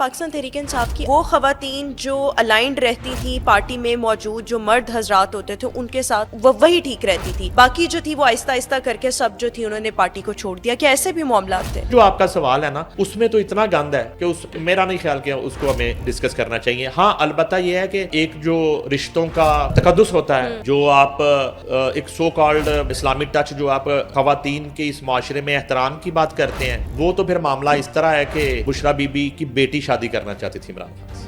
پاکستان تحریک انصاف کی وہ خواتین جو الائنڈ رہتی تھی پارٹی میں موجود جو مرد حضرات ہوتے تھے ان کے ساتھ وہی ٹھیک رہتی تھی، باقی جو تھی وہ آہستہ آہستہ کر کے سب جو تھی انہوں نے پارٹی کو چھوڑ دیا. کیا ایسے بھی معاملات تھے؟ جو آپ کا سوال ہے نا اس میں تو اتنا گند ہے کہ میرا نہیں خیال کہ اس کو ہمیں ڈسکس کرنا چاہیے. ہاں البتہ یہ ہے کہ ایک جو رشتوں کا تقدس ہوتا ہے، جو آپ ایک سو کالڈ اسلامی ٹچ جو آپ خواتین کے اس معاشرے میں احترام کی بات کرتے ہیں، وہ تو پھر معاملہ اس طرح ہے کہ بشرا بی بی کی بیٹی شادی کرنا چاہتی تھی عمران خان سے.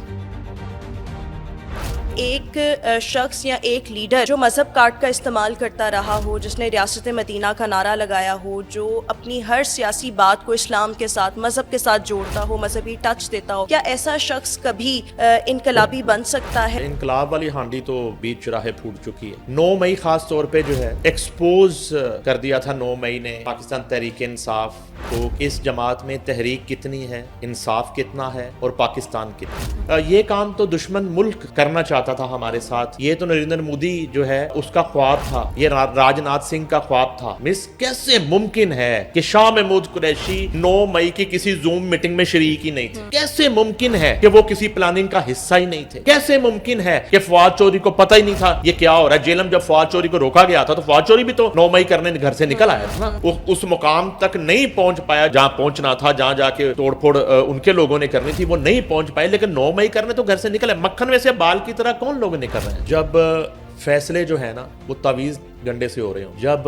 ایک شخص یا ایک لیڈر جو مذہب کارڈ کا استعمال کرتا رہا ہو، جس نے ریاست مدینہ کا نعرہ لگایا ہو، جو اپنی ہر سیاسی بات کو اسلام کے ساتھ مذہب کے ساتھ جوڑتا ہو، مذہبی ٹچ دیتا ہو، کیا ایسا شخص کبھی انقلابی بن سکتا ہے؟ انقلاب والی ہانڈی تو بیچ چراہے پھوٹ چکی ہے. 9 مئی خاص طور پہ جو ہے ایکسپوز کر دیا تھا 9 مئی نے پاکستان تحریک انصاف کو، اس جماعت میں تحریک کتنی ہے، انصاف کتنا ہے اور پاکستان کتنا. یہ کام تو دشمن ملک کرنا چاہتا تھا ہمارے ساتھ. یہ تو نریندر مودی جو ہے اس کا خواب تھا، یہ راج ناتھ سنگھ کا خواب تھا. کیسے ممکن ہے کہ شاہ محمود قریشی 9 مئی کی کسی زوم میٹنگ میں شریک ہی نہیں تھے؟ کیسے ممکن ہے کہ وہ کسی پلاننگ کا حصہ ہی نہیں تھے؟ کیسے ممکن ہے کہ فواد چوری کو پتہ ہی نہیں تھا یہ کیا ہو رہا ہے؟ جیلم جب فواد چوری کو روکا گیا تھا تو فواد چوری بھی تو 9 مئی کرنے گھر سے نکل آیا تھا نا. اس مقام تک نہیں پہنچ پایا جہاں پہنچنا تھا، جہاں جا کے توڑ پھوڑ ان کے لوگوں نے کرنی تھی وہ نہیں پہنچ پائے. لیکن 9 مئی کرنے تو گھر سے نکل ہے. مکھن میں سے بال کی طرح کون لوگ نکل رہے ہیں؟ جب فیصلے جو ہے نا وہ تعویذ گنڈے سے ہو رہے ہوں، جب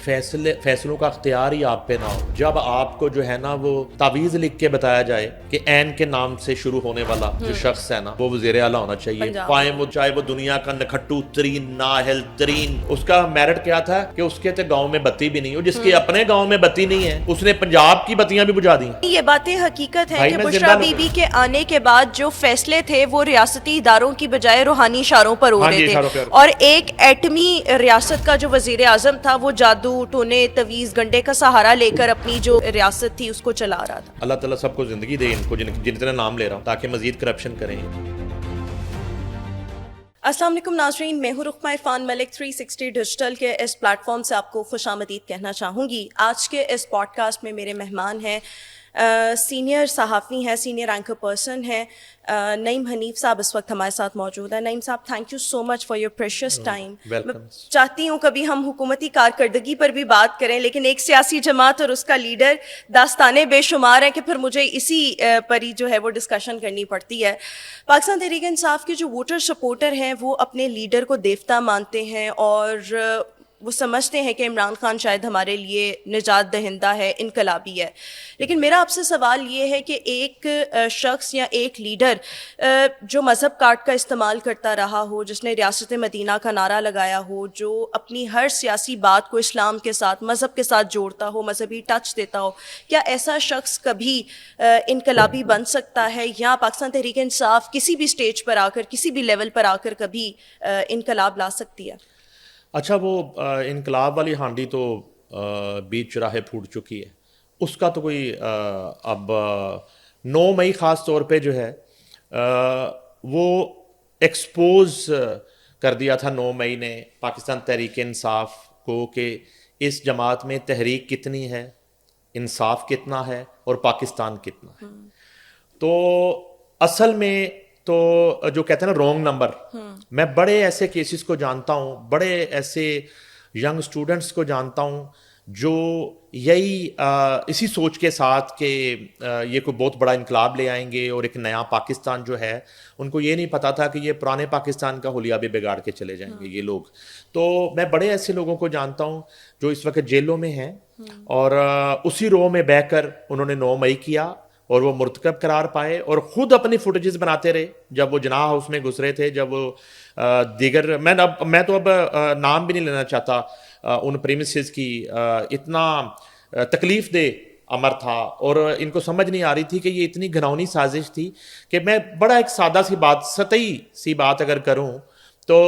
فیصلوں کا اختیار ہی آپ پہ نہ ہو، جب آپ کو جو ہے نا وہ تعویذ لکھ کے بتایا جائے کہ عین کے نام سے شروع ہونے والا جو شخص ہے نا وہ وزیر اعلیٰ ہونا چاہیے، چاہے وہ دنیا کا نکھٹو ترین نااہل ترین. اس کا میرٹ کیا تھا کہ اس کے تے گاؤں میں بتی بھی نہیں ہو. جس کے اپنے گاؤں میں بتی نہیں ہے اس نے پنجاب کی بتیاں بھی بجھا دی. یہ باتیں حقیقت ہے کہ بشرا بی بی کے آنے کے بعد جو فیصلے تھے وہ ریاستی اداروں کی بجائے روحانی اشاروں پر ہو رہے تھے، اور ایک ایٹمی ریاست کا جو وزیر اعظم تھا وہ جادو ٹونے تعویذ گنڈے کا سہارا لے کر اپنی جو ریاست تھی اس کو چلا رہا تھا. اللہ تعالیٰ سب کو زندگی دے ان کو جتنے نام لے رہا ہوں تاکہ مزید کرپشن کریں. السلام علیکم ناظرین، میں ہوں رقمہ عرفان ملک. 360 ڈیجیٹل کے اس پلیٹ فارم سے آپ کو خوش آمدید کہنا چاہوں گی. آج کے اس پوڈ کاسٹ میں میرے مہمان ہیں، سینئر صحافی ہیں، سینئر اینکر پرسن ہیں، نعیم حنیف صاحب اس وقت ہمارے ساتھ موجود ہیں. نعیم صاحب، thank you so much for your precious time. میں چاہتی ہوں کبھی ہم حکومتی کارکردگی پر بھی بات کریں، لیکن ایک سیاسی جماعت اور اس کا لیڈر داستانیں بے شمار ہیں کہ پھر مجھے اسی پر ہی جو ہے وہ ڈسکشن کرنی پڑتی ہے. پاکستان تحریک انصاف کے جو ووٹر سپورٹر ہیں وہ اپنے لیڈر کو دیوتا مانتے ہیں اور وہ سمجھتے ہیں کہ عمران خان شاید ہمارے لیے نجات دہندہ ہے، انقلابی ہے. لیکن میرا آپ سے سوال یہ ہے کہ ایک شخص یا ایک لیڈر جو مذہب کارڈ کا استعمال کرتا رہا ہو، جس نے ریاست مدینہ کا نعرہ لگایا ہو، جو اپنی ہر سیاسی بات کو اسلام کے ساتھ مذہب کے ساتھ جوڑتا ہو، مذہبی ٹچ دیتا ہو، کیا ایسا شخص کبھی انقلابی بن سکتا ہے، یا پاکستان تحریک انصاف کسی بھی سٹیج پر آ کر، کسی بھی لیول پر آ کر کبھی انقلاب لا سکتی ہے؟ اچھا، وہ انقلاب والی ہانڈی تو بیچ چراہے پھوٹ چکی ہے. اس کا تو کوئی اب 9 مئی خاص طور پہ جو ہے وہ ایکسپوز کر دیا تھا 9 مئی نے پاکستان تحریک انصاف کو کہ اس جماعت میں تحریک کتنی ہے، انصاف کتنا ہے اور پاکستان کتنا ہے. تو اصل میں تو جو کہتے ہیں نا رونگ نمبر، میں بڑے ایسے کیسز کو جانتا ہوں، بڑے ایسے ینگ سٹوڈنٹس کو جانتا ہوں جو یہی اسی سوچ کے ساتھ کہ یہ کوئی بہت بڑا انقلاب لے آئیں گے اور ایک نیا پاکستان جو ہے، ان کو یہ نہیں پتا تھا کہ یہ پرانے پاکستان کا حلیہ بھی بگاڑ کے چلے جائیں گے یہ لوگ. تو میں بڑے ایسے لوگوں کو جانتا ہوں جو اس وقت جیلوں میں ہیں اور اسی رو میں بہ کر انہوں نے 9 مئی کیا اور وہ مرتکب قرار پائے اور خود اپنی فوٹیجز بناتے رہے. جب وہ جناح ہاؤس میں گزرے تھے، جب وہ دیگر میں تو اب نام بھی نہیں لینا چاہتا ان پریمیسز کی، اتنا تکلیف دہ امر تھا اور ان کو سمجھ نہیں آ رہی تھی کہ یہ اتنی گھناؤنی سازش تھی. کہ میں بڑا ایک سادہ سی بات، سطحی سی بات اگر کروں تو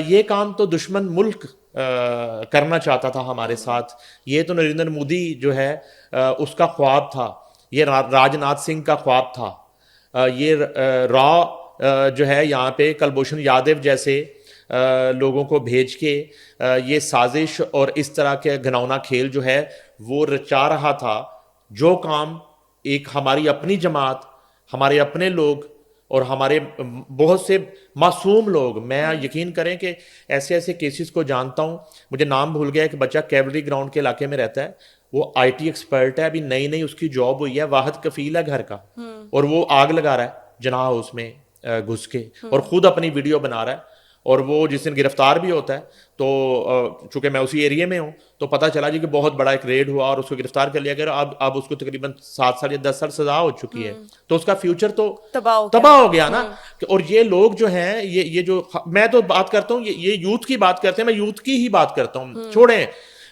یہ کام تو دشمن ملک کرنا چاہتا تھا ہمارے ساتھ. یہ تو نریندر مودی جو ہے اس کا خواب تھا، یہ راج ناتھ سنگھ کا خواب تھا. یہ جو ہے یہاں پہ کلبھوشن یادو جیسے لوگوں کو بھیج کے یہ سازش اور اس طرح کے گھناؤنا کھیل جو ہے وہ رچا رہا تھا. جو کام ایک ہماری اپنی جماعت ہمارے اپنے لوگ اور ہمارے بہت سے معصوم لوگ, میں یقین کریں کہ ایسے ایسے کیسز کو جانتا ہوں, مجھے نام بھول گیا, ایک بچہ کیولری گراؤنڈ کے علاقے میں رہتا ہے, وہ آئی ٹی ایکسپرٹ ہے, ابھی نئی نئی اس کی جاب ہوئی ہے, واحد کفیل ہے گھر کا, اور وہ آگ لگا رہا ہے جناح ہاؤس میں گھس کے, اور خود اپنی ویڈیو بنا رہا ہے, اور وہ جس دن گرفتار بھی ہوتا ہے تو چونکہ میں اسی ایریے میں ہوں تو پتہ چلا جی کہ بہت بڑا ایک ریڈ ہوا اور اس کو گرفتار کر لیا گیا, اب اس کو تقریباً 7 سال یا 10 سال سزا ہو چکی ہے, تو اس کا فیوچر تو تباہ ہو گیا نا. اور یہ لوگ جو ہیں, یہ جو میں تو بات کرتا ہوں, یہ یوتھ کی بات کرتے ہیں, میں یوتھ کی ہی بات کرتا ہوں. چھوڑیں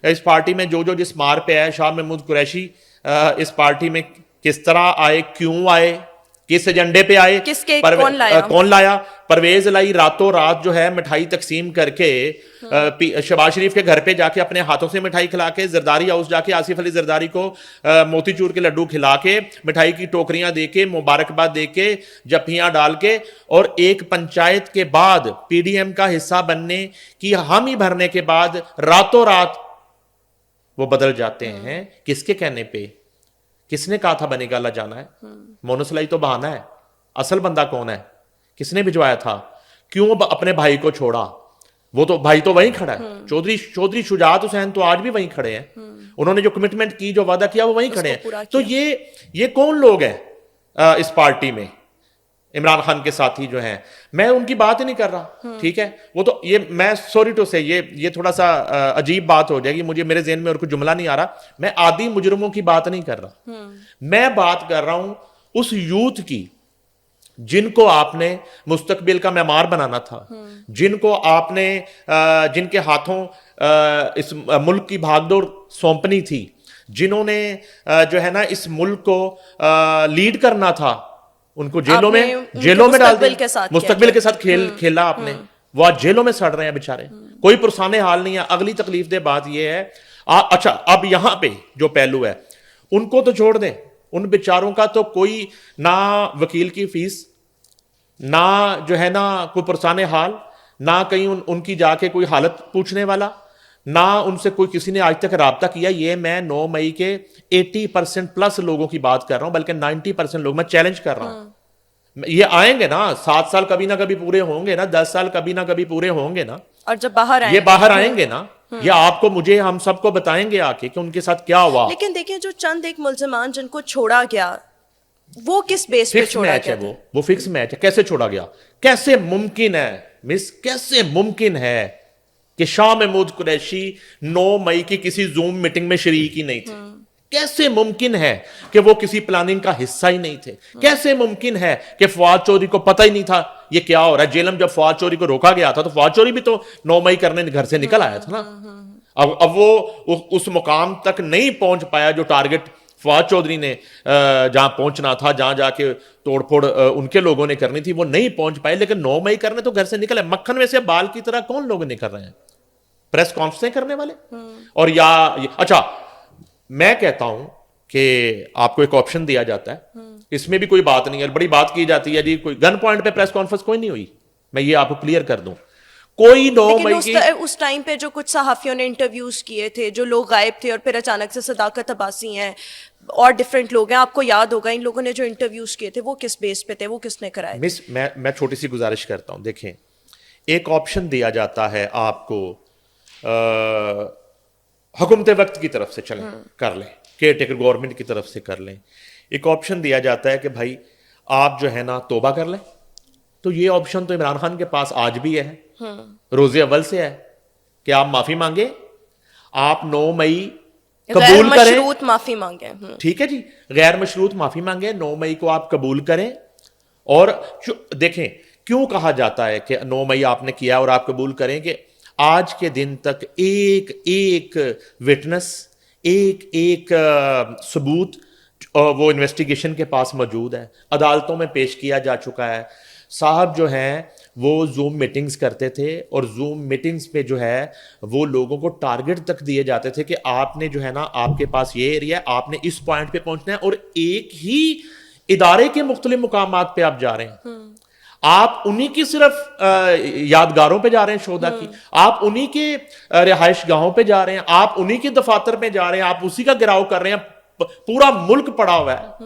اس پارٹی میں جو جس مار پہ آئے, شاہ محمود قریشی اس پارٹی میں کس طرح آئے, کیوں آئے, کس ایجنڈے پہ آئے, کون لایا. پرویز لائی راتوں رات جو ہے مٹھائی تقسیم کر کے, شہباز شریف کے گھر پہ جا کے اپنے ہاتھوں سے مٹھائی کھلا کے, زرداری ہاؤس جا کے آصف علی زرداری کو موتی چور کے لڈو کھلا کے, مٹھائی کی ٹوکریاں دے کے, مبارکباد دے کے, جفیاں ڈال کے, اور ایک پنچایت کے بعد پی ڈی ایم کا حصہ بننے کی حامی بھرنے کے بعد راتوں رات وہ بدل جاتے ہیں. کس کے کہنے پہ؟ کس نے کہا تھا بنے گا اللہ جانا ہے؟ مونوسلائی تو بہانہ ہے, اصل بندہ کون ہے؟ کس نے بھجوایا تھا؟ کیوں اپنے بھائی کو چھوڑا؟ وہ تو بھائی تو وہیں کھڑا ہے, چودھری شجاعت حسین تو آج بھی وہیں کھڑے ہیں, انہوں نے جو کمٹمنٹ کی, جو وعدہ کیا, وہ وہیں کھڑے ہیں. تو یہ کون لوگ ہیں اس پارٹی میں؟ عمران خان کے ساتھی جو ہیں, میں ان کی بات ہی نہیں کر رہا, ٹھیک ہے, وہ تو یہ میں سوری ٹو سے یہ تھوڑا سا عجیب بات ہو جائے گی, مجھے میرے ذہن میں اور کوئی جملہ نہیں آ رہا, میں عادی مجرموں کی بات نہیں کر رہا, میں بات کر رہا ہوں اس یوتھ کی جن کو آپ نے مستقبل کا معمار بنانا تھا, جن کو آپ نے جن کے ہاتھوں اس ملک کی بھاگ دوڑ سونپنی تھی, جنہوں نے جو ہے نا اس ملک کو لیڈ کرنا تھا, ان کو جیلوں میں ڈال دیا, مستقبل کے ساتھ کھیلا آپ نے, وہ آج جیلوں میں سڑ رہے ہیں بیچارے, کوئی پرسانے حال نہیں ہے. اگلی تکلیف دہ بات یہ ہے, اچھا اب یہاں پہ جو پہلو ہے ان کو تو چھوڑ دیں, ان بیچاروں کا تو کوئی نہ وکیل کی فیس, نہ جو ہے نا کوئی پرسانے حال, نہ کہیں ان کی جا کے کوئی حالت پوچھنے والا, نہ ان سے کوئی کسی نے آج تک رابطہ کیا. یہ میں 9 مئی کے 80% پلس لوگوں کی بات کر رہا ہوں, بلکہ 90% لوگ میں چیلنج کر رہا ہوں. یہ آئیں گے نا, 7 سال کبھی نہ کبھی پورے ہوں گے نا, 10 سال کبھی نہ کبھی پورے ہوں گے نا, اور جب باہر یہ باہر آئیں گے نا, یہ آپ کو مجھے ہم سب کو بتائیں گے آ کے کہ ان کے ساتھ کیا ہوا. لیکن دیکھیں جو چند ایک ملزمان جن کو چھوڑا گیا, وہ کس بیس پہ چھوڑا گیا؟ وہ فکس میچ ہے. کیسے چھوڑا گیا؟ کیسے ممکن ہے کیسے ممکن ہے کہ شاہ محمود قریشی 9 مئی کی کسی زوم میٹنگ میں شریک ہی نہیں تھے؟ کیسے ممکن ہے کہ وہ کسی پلاننگ کا حصہ ہی نہیں تھے؟ کیسے ممکن ہے کہ فواد چوری کو پتہ ہی نہیں تھا یہ کیا ہو رہا ہے؟ جیلم جب فواد چوری کو روکا گیا تھا تو فواد چوری بھی تو 9 مئی کرنے گھر سے نکل آیا تھا نا. اب وہ اس مقام تک نہیں پہنچ پایا جو ٹارگٹ فواد چودھری نے جہاں پہنچنا تھا, جہاں جا کے توڑ پھوڑ ان کے لوگوں نے کرنی تھی, وہ نہیں پہنچ پائے. لیکن 9 مئی کرنے تو گھر سے نکلے. مکھن میں سے بال کی طرح کون لوگ نکل رہے ہیں؟ پریس کانفرنسیں کرنے والے. اور یا اچھا میں کہتا ہوں کہ آپ کو ایک آپشن دیا جاتا ہے, اس میں بھی کوئی بات نہیں ہے, بڑی بات کی جاتی ہے جی کوئی گن پوائنٹ پہ پریس کانفرنس کوئی نہیں ہوئی, میں یہ آپ کو کلیئر کر دوں. کوئی 9 مئی کی اس ٹائم پہ جو کچھ صحافیوں نے انٹرویوز کیے تھے, جو لوگ غائب تھے, اور پھر اچانک سے صداقت عباسی ہیں اور ڈفرینٹ لوگ ہیں, آپ کو یاد ہوگا ان لوگوں نے جو انٹرویوز کیے تھے وہ کس بیس پہ تھے, وہ کس نے کرائے؟ مس میں چھوٹی سی گزارش کرتا ہوں. دیکھیں, ایک آپشن دیا جاتا ہے آپ کو, حکومت وقت کی طرف سے چلیں کر لیں, کیئر ٹیکر گورنمنٹ کی طرف سے کر لیں. ایک آپشن دیا جاتا ہے کہ بھائی آپ جو ہے نا توبہ کر لیں. تو یہ آپشن تو عمران خان کے پاس آج بھی ہے, روز اول سے ہے کہ آپ معافی مانگے, آپ 9 مئی قبول کریں, مشروط معافی مانگیں. ٹھیک ہے جی, غیر مشروط معافی مانگیں, 9 مئی کو آپ قبول کریں. اور دیکھیں کیوں کہا جاتا ہے کہ 9 مئی آپ نے کیا اور آپ قبول کریں, کہ آج کے دن تک ایک ایک وٹنس, ایک ثبوت وہ انویسٹیگیشن کے پاس موجود ہے, عدالتوں میں پیش کیا جا چکا ہے. صاحب جو ہیں وہ زوم میٹنگز کرتے تھے, اور زوم میٹنگز پہ جو ہے وہ لوگوں کو ٹارگٹ تک دیے جاتے تھے کہ آپ نے جو ہے نا, آپ کے پاس یہ ایریا ہے, آپ نے اس پوائنٹ پہ پہنچنا ہے, اور ایک ہی ادارے کے مختلف مقامات پہ آپ جا رہے ہیں. آپ انہی کی صرف یادگاروں پہ جا رہے ہیں شہداء کی, آپ انہی کے رہائش گاہوں پہ جا رہے ہیں, آپ انہی کے دفاتر پہ جا رہے ہیں, آپ اسی کا گھراؤ کر رہے ہیں. پورا ملک پڑا ہوا ہے,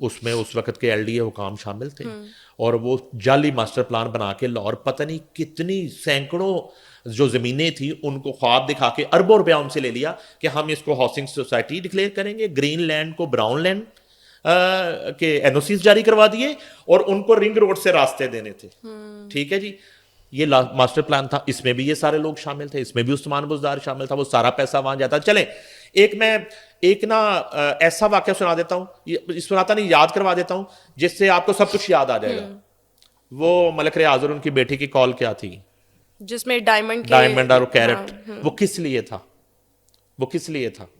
اس میں اس وقت کے LDA حکام شامل تھے, اور وہ جعلی ماسٹر پلان بنا کے لاہور پتہ نہیں کتنی سینکڑوں جو زمینیں تھیں ان کو خواب دکھا کے اربوں روپیہ ان سے لے لیا کہ ہم اس کو ہاؤسنگ سوسائٹی ڈکلیئر کریں گے, گرین لینڈ کو براؤن لینڈ کے NOCs جاری کروا دیے, اور ان کو رنگ روڈ سے راستے دینے تھے. ٹھیک ہے جی, یہ ماسٹر پلان تھا, اس میں بھی یہ سارے لوگ شامل تھے, اس میں بھی عثمان بزدار شامل تھا, وہ سارا پیسہ وہاں جاتا. چلیں ایک نا ایسا واقعہ سنا دیتا ہوں, سناتا نہیں, یاد کروا دیتا ہوں جس سے آپ کو سب کچھ یاد آ جائے گا. وہ ملک ریاضر ان کی بیٹی کی کال کیا تھی, جس میں ڈائمنڈ اور کیرٹ, وہ کس لیے تھا,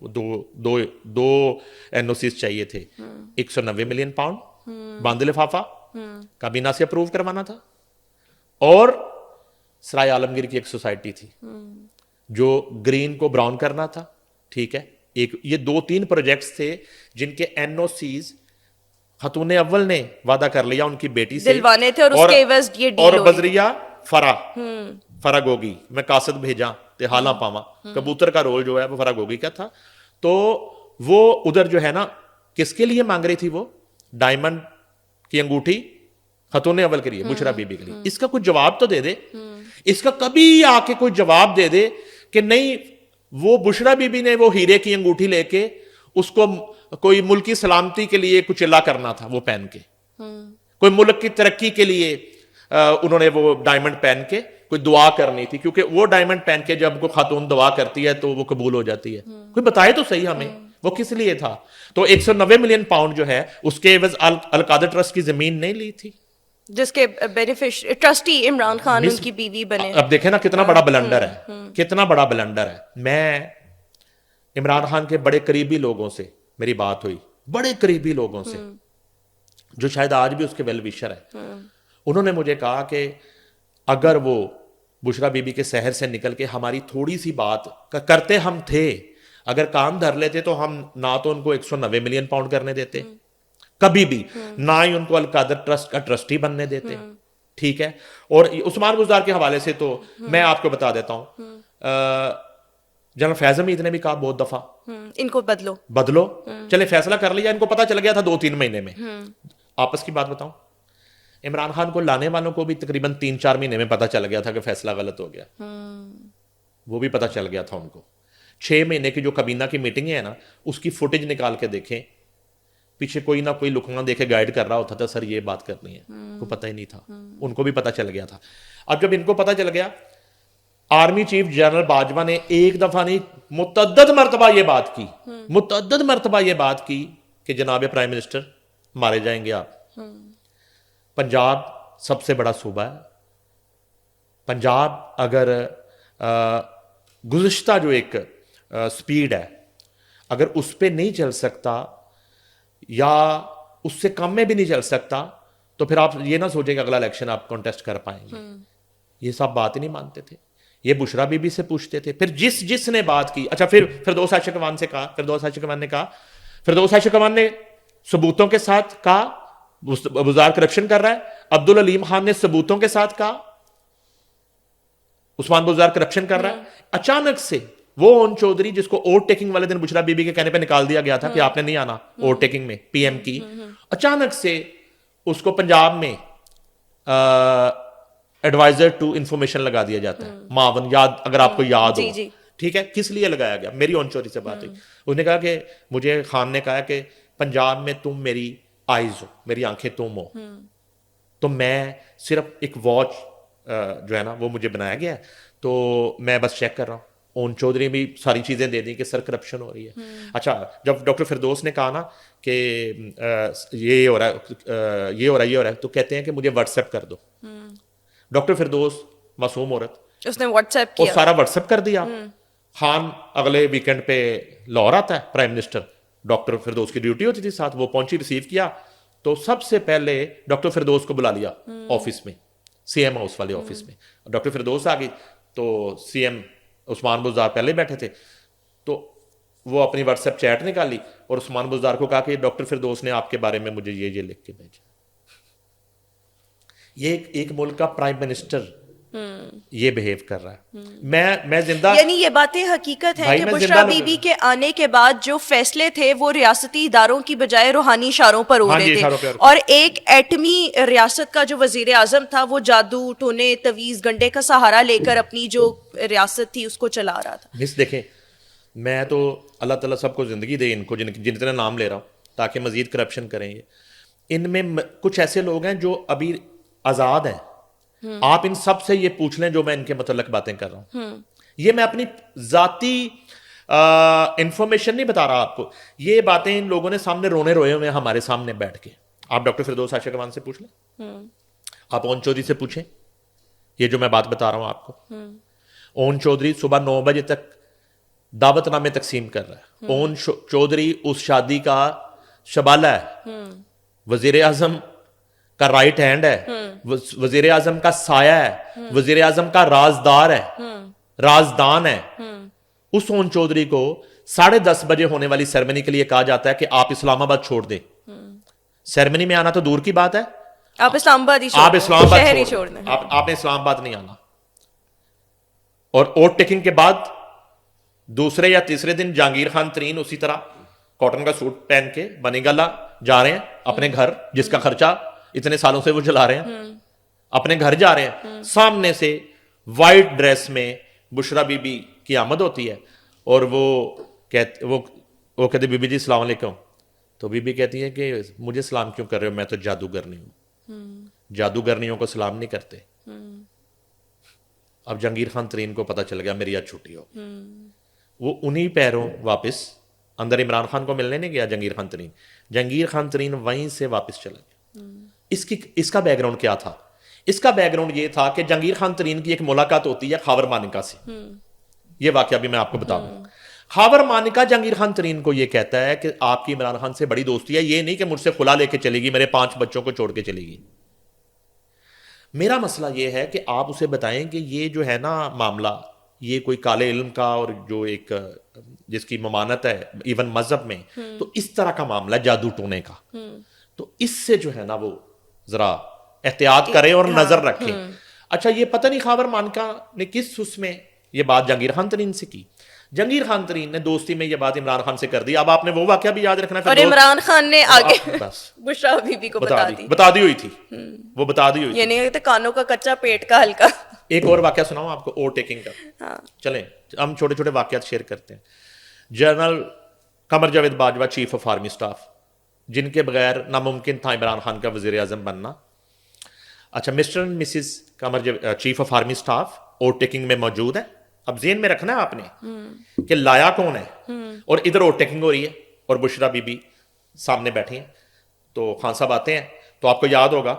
وہ دو NOCs چاہیے تھے, 190 ملین پاؤنڈ باندھ لفافہ کابینہ سے اپروو کروانا تھا, اور سرائے عالمگیر کی ایک سوسائٹی تھی جو گرین کو براؤن کرنا تھا. ٹھیک ہے, یہ 2-3 پروجیکٹس تھے جن کے NOCs خاتون اول نے وعدہ کر لیا ان کی بیٹی سے, دلوانے تھے, اور اس کے عوض یہ ڈیل اور بذریعہ فرا گوگی میں قاصد بھیجا تے حالاں پاواں, کبوتر کا رول جو ہے وہ فرا گوگی کا تھا. تو وہ ادھر جو ہے نا کس کے لیے مانگ رہی تھی, وہ ڈائمنڈ کی انگوٹھی خاتون اول کے لیے, بشرا بی بی کے لیے. اس کا کوئی جواب تو دے دے, اس کا کبھی آ کے کوئی جواب دے دے کہ نہیں وہ بشرا بی بی نے وہ ہیرے کی انگوٹھی لے کے اس کو کوئی ملکی سلامتی کے لیے کچھ علا کرنا تھا, وہ پہن کے کوئی ملک کی ترقی کے لیے انہوں نے وہ ڈائمنڈ پہن کے کوئی دعا کرنی تھی, کیونکہ وہ ڈائمنڈ پہن کے جب کوئی خاتون دعا کرتی ہے تو وہ قبول ہو جاتی ہے. کوئی بتائے تو صحیح ہمیں وہ کس لیے تھا. تو 190 ملین پاؤنڈ جو ہے اس کے عوض القادر ٹرسٹ کی زمین نہیں لی تھی, جس کے ٹرسٹی عمران خان ان کی بیوی بنے. اب دیکھیں نا کتنا بڑا بلنڈر ہے, کتنا بڑا بلنڈر ہے. میں عمران خان کے بڑے قریبی لوگوں سے میری بات ہوئی, بڑے قریبی لوگوں سے جو شاید آج بھی اس کے ویل وشر ہے. انہوں نے مجھے کہا کہ اگر وہ بشرا بی بی کے شہر سے نکل کے ہماری تھوڑی سی بات کرتے ہم تھے, اگر کام دھر لیتے تو ہم نہ تو ان کو 190 ملین پاؤنڈ کرنے دیتے کبھی بھی, نہ ہی ان کو القادر ٹرسٹ کا ٹرسٹی بننے دیتے. ٹھیک ہے, اور عثمان بزدار کے حوالے سے تو میں آپ کو بتا دیتا ہوں, جنرل فیض حمید نے بھی کہا بہت دفعہ ان کو بدلو. چلے فیصلہ کر لیا, ان کو پتا چل گیا تھا 2-3 مہینے میں. آپس کی بات بتاؤں, عمران خان کو لانے والوں کو بھی تقریباً 3-4 مہینے میں پتا چل گیا تھا کہ فیصلہ غلط ہو گیا. وہ بھی پتا چل گیا تھا ان کو. 6 مہینے کی جو کابینہ کی میٹنگیں ہیں نا, اس کی فوٹیج نکال کے دیکھیں, پیچھے کوئی نہ کوئی لکھنا دے کے گائیڈ کر رہا ہوتا تھا, سر یہ بات کرنی ہے, کو پتہ ہی نہیں تھا. ان کو بھی پتا چل گیا تھا. اب جب ان کو پتا چل گیا, آرمی چیف جنرل باجوہ نے ایک دفعہ نہیں متعدد مرتبہ یہ بات کی کہ جناب پرائم منسٹر مارے جائیں گے آپ. پنجاب سب سے بڑا صوبہ ہے. پنجاب اگر گزشتہ جو ایک سپیڈ ہے اگر اس پہ نہیں چل سکتا یا اس سے کم میں بھی نہیں چل سکتا, تو پھر آپ یہ نہ سوچیں کہ اگلا الیکشن آپ کانٹیسٹ کر پائیں گے. یہ سب بات ہی نہیں مانتے تھے. یہ بشرا بی بی سے پوچھتے تھے, پھر جس نے بات کی. اچھا, پھر فردوس اشکوان سے کہا, فردوس اشکوان نے ثبوتوں کے ساتھ کہا بزدار کرپشن کر رہا ہے. عبدالعلیم خان نے ثبوتوں کے ساتھ کہا عثمان بزدار کرپشن کر رہا ہے. اچانک سے وہ اون چودھری جس کو اوٹ ٹیکنگ والے دن بشرا بی بی کے کہنے پہ نکال دیا گیا تھا کہ آپ نے نہیں آنا اوٹ ٹیکنگ میں PM کی, اچانک سے اس کو پنجاب میں ایڈوائزر ٹو انفارمیشن لگا دیا جاتا ہے, معاون, یاد اگر آپ کو یاد ہو. ٹھیک ہے, کس لیے لگایا گیا؟ میری اون چودھری سے بات ہوئی, اس نے کہا کہ مجھے خان نے کہا کہ پنجاب میں تم میری آئیز ہو, میری آنکھیں تم ہو, تو میں صرف ایک واچ جو ہے نا وہ مجھے بنایا گیا ہے, تو میں بس چیک کر رہا ہوں. اون چودھری بھی ساری چیزیں دے دیں کہ سر کرپشن ہو رہی ہے. اچھا, جب ڈاکٹر فردوس نے کہا نا کہ یہ ہو رہا ہے تو کہتے ہیں کہ مجھے واٹس ایپ کر دو. ڈاکٹر فردوس معصوم عورت, اس نے واٹس ایپ کیا, سارا واٹس ایپ کر دیا. خان اگلے ویکینڈ پہ لاہور آتا ہے پرائم منسٹر, ڈاکٹر فردوس کی ڈیوٹی ہوتی تھی ساتھ, وہ پہنچی, ریسیو کیا, تو سب سے پہلے ڈاکٹر فردوس کو بلا لیا آفس میں, CM ہاؤس والے آفس میں. ڈاکٹر فردوس آ گئی تو CM عثمان بزدار پہلے بیٹھے تھے, تو وہ اپنی واٹس ایپ چیٹ نکالی اور عثمان بزدار کو کہا کہ ڈاکٹر فردوس نے آپ کے بارے میں مجھے یہ لکھ کے بھیجا. یہ ایک ملک کا پرائم منسٹر یہ بہیو کر رہا ہے. میں زندہ, یعنی یہ باتیں حقیقت ہیں بھائی کہ میں بشریٰ زندہ بی بی کے آنے کے بعد جو فیصلے تھے وہ ریاستی اداروں کی بجائے روحانی اشاروں پر ہو ہاں رہے جی، تھے, اشاروں پہ. اور ایک ایٹمی ریاست کا جو وزیر اعظم تھا وہ جادو ٹونے تویز گنڈے کا سہارا لے کر اپنی جو ریاست تھی اس کو چلا رہا تھا. مس دیکھیں, میں تو اللہ تعالیٰ سب کو زندگی دے ان کو جتنے نام لے رہا ہوں, تاکہ مزید کرپشن کریں. یہ ان میں کچھ ایسے لوگ ہیں جو ابھی آزاد ہیں. آپ ان سب سے یہ پوچھ لیں جو میں ان کے متعلق باتیں کر رہا ہوں. یہ میں اپنی ذاتی انفارمیشن نہیں بتا رہا آپ کو, یہ باتیں ان لوگوں نے سامنے روئے ہوئے ہیں ہمارے سامنے بیٹھ کے. آپ ڈاکٹر فردوس عاشقوان سے پوچھ لیں, آپ اون چودھری سے پوچھیں, یہ جو میں بات بتا رہا ہوں آپ کو. اون چودھری صبح 9 بجے تک دعوت نامے تقسیم کر رہا ہے. اون چودھری اس شادی کا شبالہ ہے, وزیر اعظم کا رائٹ ہینڈ ہے, وزیر اعظم کا سایہ ہے, وزیر اعظم کا رازدار ہے, رازدان ہے. اس اون چودھری کو 10:30 بجے ہونے والی سیرمنی کے لیے کہا جاتا ہے کہ آپ اسلام آباد چھوڑ دیں. سیرمنی میں آنا تو دور کی بات ہے, آپ اسلام آباد ہی آپ اسلام آباد شہر ہی چھوڑ چھوڑ دیں, دیں. آپ نے اسلام آباد نہیں آنا. اور اوٹ ٹیکنگ کے بعد دوسرے یا تیسرے دن جہانگیر خان ترین اسی طرح کاٹن کا سوٹ پہن کے بنی گلا جا رہے ہیں اپنے گھر, جس کا خرچہ اتنے سالوں سے وہ چلا رہے ہیں, اپنے گھر جا رہے ہیں. سامنے سے وائٹ ڈریس میں بشرا بی بی کی آمد ہوتی ہے, اور وہ کہتے بی بی جی السلام علیکم. تو بی بی کہتی ہے کہ مجھے سلام کیوں کر رہے ہو, میں تو جادوگرنی ہوں. جادوگرنیوں کو سلام نہیں کرتے. اب جہانگیر خان ترین کو پتا چل گیا میری آج چھٹی ہو. وہ انہی پیروں واپس اندر عمران خان کو ملنے نہیں گیا جہانگیر خان ترین. جہانگیر خان ترین وہیں سے واپس چلا گیا. اس کا بیک گراؤنڈ کیا تھا؟ اس کا بیک گراؤنڈ یہ تھا کہ جہانگیر خان ترین کی ایک ملاقات ہوتی ہے خاور مانیکا سے. یہ واقعہ بھی میں آپ کو بتا دوں. خاور مانیکا جہانگیر خان ترین کو یہ کہتا ہے کہ آپ کی عمران خان سے بڑی دوستی ہے, یہ نہیں کہ مجھ سے خلا لے کے چلے گی, میرے 5 بچوں کو چھوڑ کے چلے گی. میرا مسئلہ یہ ہے کہ آپ اسے بتائیں کہ یہ جو ہے نا معاملہ, یہ کوئی کالے علم کا اور جو ایک جس کی ممانت ہے ایون مذہب میں, تو اس طرح کا معاملہ جادو ٹونے کا, تو اس سے جو ہے نا وہ ذرا احتیاط کریں اور نظر رکھیں. اچھا, یہ پتہ نہیں خاور مانیکا نے کس اس میں یہ بات جہانگیر خان ترین سے کی. جہانگیر خان ترین نے دوستی میں یہ بات عمران خان سے کر دی. اب آپ نے وہ واقعہ بھی یاد رکھنا ہے, اور عمران خان نے آگے بس بشریٰ بی بی کو بتا دی ہوئی تھی, وہ بتا دی ہوئی تھی. یعنی کانوں کا کچا پیٹ کا ہلکا. ایک اور واقعہ سناؤں آپ کو اوور ٹیکنگ کا. چلیں ہم چھوٹے چھوٹے واقعات شیئر کرتے ہیں. General Qamar Javed Bajwa chief of army staff, جن کے بغیر ناممکن تھا عمران خان کا وزیر اعظم بننا. اچھا, mister and missus Qamar chief of army staff overtaking میں موجود ہے. اب ذہن میں رکھنا ہے آپ نے کہ لایا کون ہے, اور ادھر اوور ٹیکنگ ہو رہی ہے اور بشریٰ بی بی سامنے بیٹھی ہیں. تو خان صاحب آتے ہیں, تو آپ کو یاد ہوگا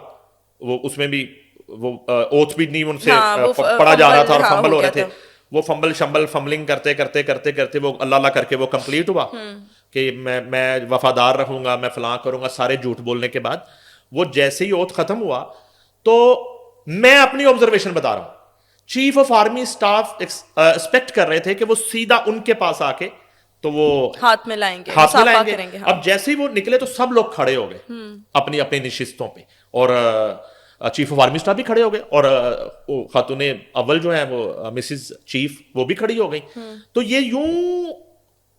وہ اس میں بھی وہ اوتھ بھی نہیں ان سے پڑھا جا رہا تھا اور فمبل ہو رہے تھے. وہ فمبلنگ کرتے کرتے کرتے کرتے وہ اللہ کر کے وہ کمپلیٹ ہوا کہ میں وفادار رہوں گا, میں فلاں کروں گا. سارے جھوٹ بولنے کے بعد وہ جیسے ہی اوتھ ختم ہوا, تو میں اپنی آبزرویشن بتا رہا ہوں, chief of army staff expect کر رہے تھے کہ وہ سیدھا ان کے پاس آ کے تو وہ ہاتھ میں لائیں گے. اب جیسے ہی وہ نکلے تو سب لوگ کھڑے ہو گئے اپنی اپنی نشستوں پہ, اور چیف آف آرمی سٹاف بھی کھڑے ہو گئے, اور خاتون اول جو ہے وہ مسز چیف وہ بھی کھڑی ہو گئی. تو یہ یوں